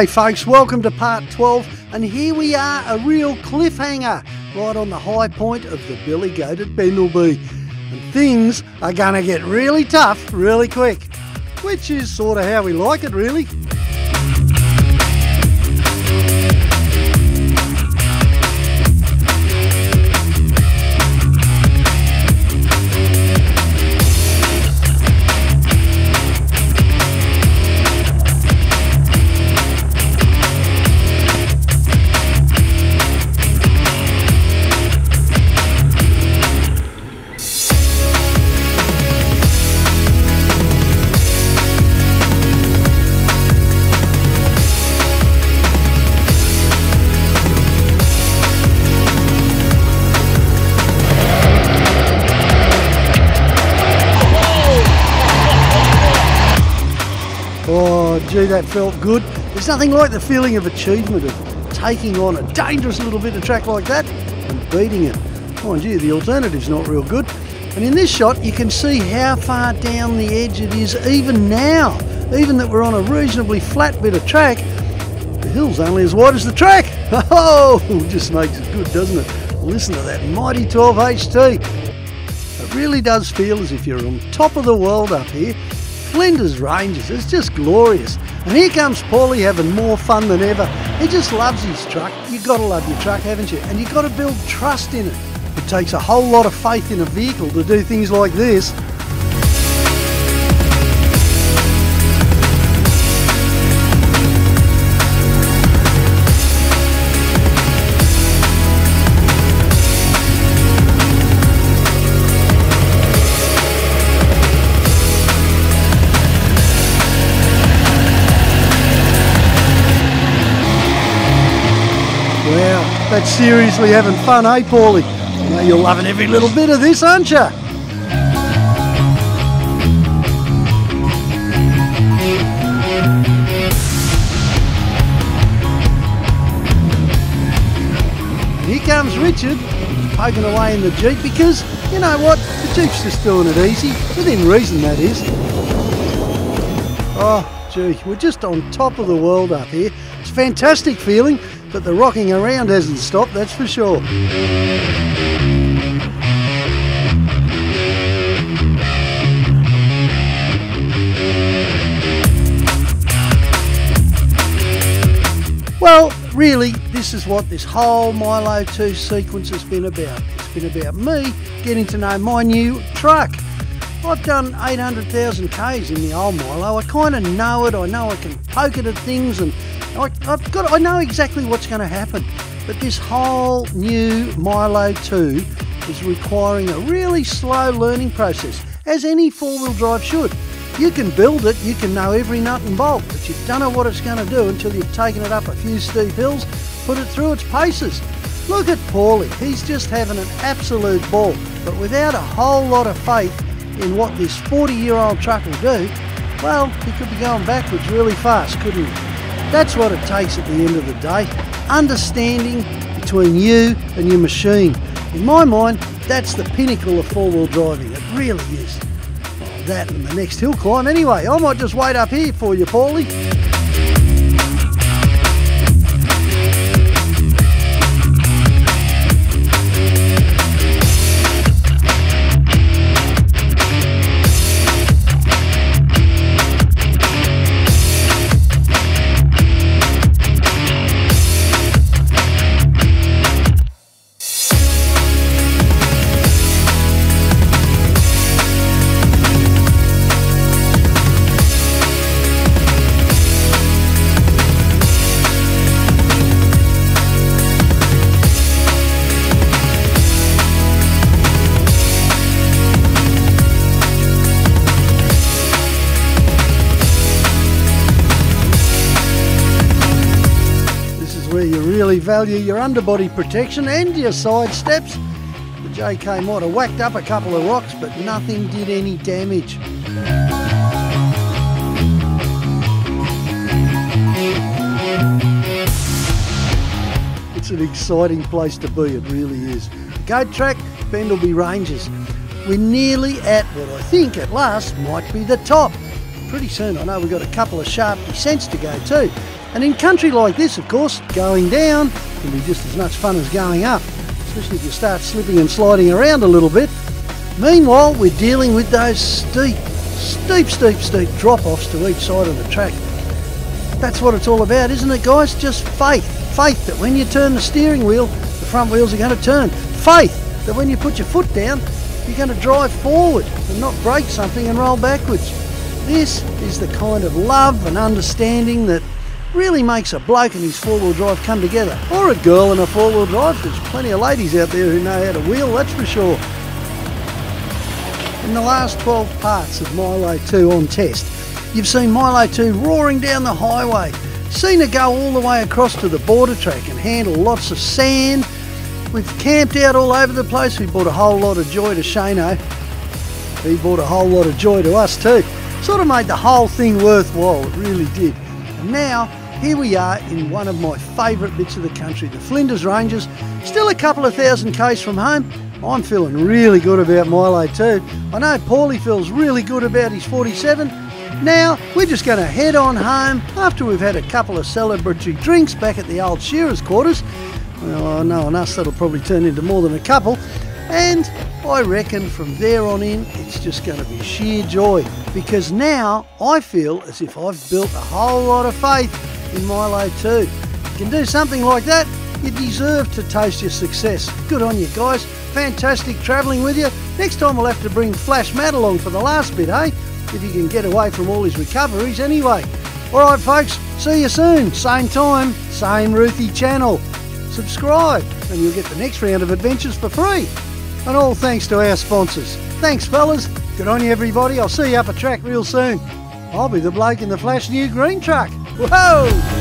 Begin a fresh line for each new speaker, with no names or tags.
Hey folks, welcome to part 12, and here we are, a real cliffhanger, right on the high point of the billy goat at Bendelby. And things are going to get really tough really quick, which is sort of how we like it really. Oh, gee, that felt good. There's nothing like the feeling of achievement of taking on a dangerous little bit of track like that and beating it. Mind you, the alternative's not real good. And in this shot, you can see how far down the edge it is even now. Even that we're on a reasonably flat bit of track, the hill's only as wide as the track. Oh, just makes it good, doesn't it? Listen to that mighty 12 HT. It really does feel as if you're on top of the world up here. Flinders ranges, it's just glorious. And here comes Paulie having more fun than ever. He just loves his truck. You've got to love your truck, haven't you? And you've got to build trust in it. It takes a whole lot of faith in a vehicle to do things like this. Wow, that's seriously having fun, eh, Paulie? I know you're loving every little bit of this, aren't you? Here comes Richard, poking away in the Jeep because, you know what, the Jeep's just doing it easy, within reason that is. Oh, gee, we're just on top of the world up here. It's a fantastic feeling. But the rocking around hasn't stopped, that's for sure. Well, really, this is what this whole Milo 2 sequence has been about. It's been about me getting to know my new truck. I've done 800,000 Ks in the old Milo. I kind of know it. I know I can poke it at things, and I know exactly what's going to happen. But this whole new Milo 2 is requiring a really slow learning process, as any four-wheel drive should. You can build it, you can know every nut and bolt, but you don't know what it's going to do until you've taken it up a few steep hills, put it through its paces. Look at Paulie, he's just having an absolute ball, but without a whole lot of faith in what this 40-year-old truck will do, well, he could be going backwards really fast, couldn't he? That's what it takes at the end of the day, understanding between you and your machine. In my mind, that's the pinnacle of four-wheel driving, it really is. Oh, that and the next hill climb. Anyway, I might just wait up here for you, Paulie. Where you really value your underbody protection and your side steps. The JK might have whacked up a couple of rocks, but nothing did any damage. It's an exciting place to be, it really is. Goat track, Bendelby Ranges. We're nearly at what I think at last might be the top. Pretty soon, I know we've got a couple of sharp descents to go too. And in country like this, of course, going down can be just as much fun as going up, especially if you start slipping and sliding around a little bit. Meanwhile, we're dealing with those steep drop-offs to each side of the track. That's what it's all about, isn't it, guys? Just faith. Faith that when you turn the steering wheel, the front wheels are going to turn. Faith that when you put your foot down, you're going to drive forward and not break something and roll backwards. This is the kind of love and understanding that really makes a bloke and his four-wheel drive come together. Or a girl and a four-wheel drive. There's plenty of ladies out there who know how to wheel, that's for sure. In the last 12 parts of Milo 2 on test, you've seen Milo 2 roaring down the highway, seen it go all the way across to the border track and handle lots of sand. We've camped out all over the place. We brought a whole lot of joy to Shano. He brought a whole lot of joy to us too. Sort of made the whole thing worthwhile, it really did. And now, here we are in one of my favourite bits of the country, the Flinders Ranges. Still a couple of thousand k's from home. I'm feeling really good about Milo 2. I know Paulie feels really good about his 47. Now, we're just going to head on home after we've had a couple of celebratory drinks back at the old shearer's quarters. Well, knowing us, that'll probably turn into more than a couple. And I reckon from there on in, it's just going to be sheer joy. Because now, I feel as if I've built a whole lot of faith in Milo 2. If you can do something like that, you deserve to taste your success. Good on you, guys. Fantastic travelling with you. Next time we'll have to bring Flash Matt along for the last bit, eh? If he can get away from all his recoveries anyway. Alright folks, see you soon. Same time, same Roothy channel. Subscribe and you'll get the next round of adventures for free. And all thanks to our sponsors. Thanks fellas. Good on you everybody. I'll see you up a track real soon. I'll be the bloke in the flash new green truck. Whoa!